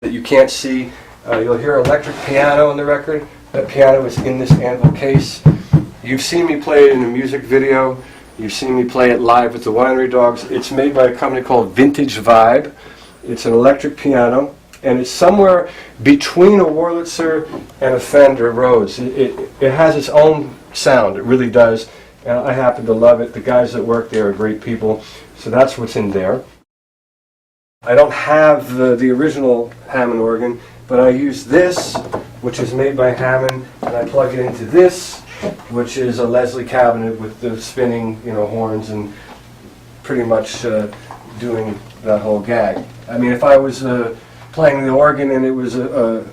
that you can't see. You'll hear electric piano in the record. That piano is in this anvil case. You've seen me play it in a music video. You've seen me play it live with the Winerydogs. It's made by a company called Vintage Vibe. It's an electric piano, and it's somewhere between a Wurlitzer and a Fender Rhodes. It has its own sound. It really does. And I happen to love it. The guys that work there are great people. So that's what's in there. I don't have the original Hammond organ, but I use this, which is made by Hammond, and I plug it into this, which is a Leslie cabinet with the spinning, horns, and pretty much doing that whole gag. I mean, if I was playing the organ and it was a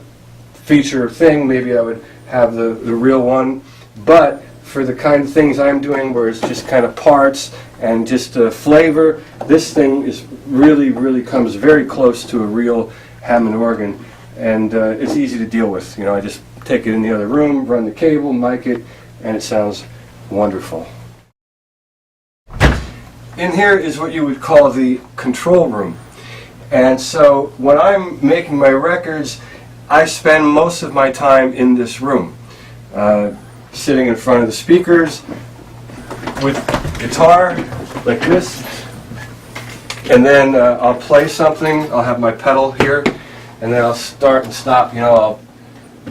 feature thing, maybe I would have the real one. But for the kind of things I'm doing, where it's just kind of parts and just flavor, this thing is really comes very close to a real Hammond organ, and it's easy to deal with. I just take it in the other room, run the cable, mic it, and it sounds wonderful. In here is what you would call the control room. And so when I'm making my records, I spend most of my time in this room, sitting in front of the speakers with guitar like this, and then I'll play something. I'll have my pedal here, and then I'll start and stop. I'll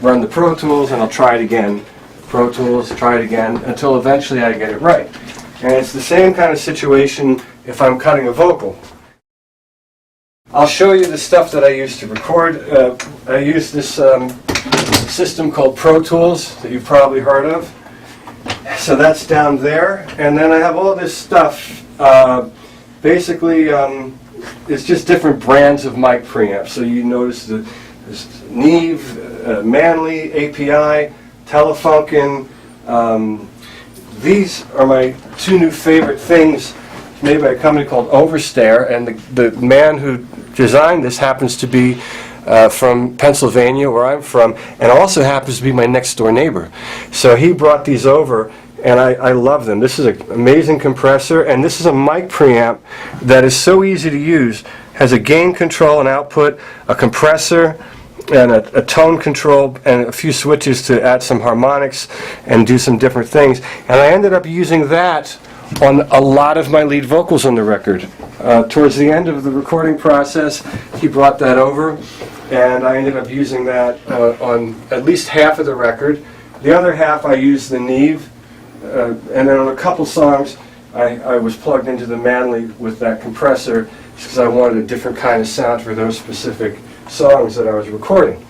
run the Pro Tools and I'll try it again. Pro Tools, try it again, until eventually I get it right. And it's the same kind of situation if I'm cutting a vocal. I'll show you the stuff that I use to record. I use this system called Pro Tools that you've probably heard of. So that's down there. And then I have all this stuff. Basically, it's just different brands of mic preamps. So you notice there's Neve, Manley, API, Telefunken. These are my two new favorite things made by a company called Overstare, and the man who designed this happens to be from Pennsylvania, where I'm from, and also happens to be my next door neighbor. So he brought these over, and I love them. This is an amazing compressor, and this is a mic preamp that is so easy to use. Has a gain control and output, a compressor, and a tone control, and a few switches to add some harmonics and do some different things. And I ended up using that on a lot of my lead vocals on the record. Towards the end of the recording process, he brought that over, and I ended up using that on at least half of the record. The other half I used the Neve, and then on a couple songs I was plugged into the Manley with that compressor because I wanted a different kind of sound for those specific songs that I was recording.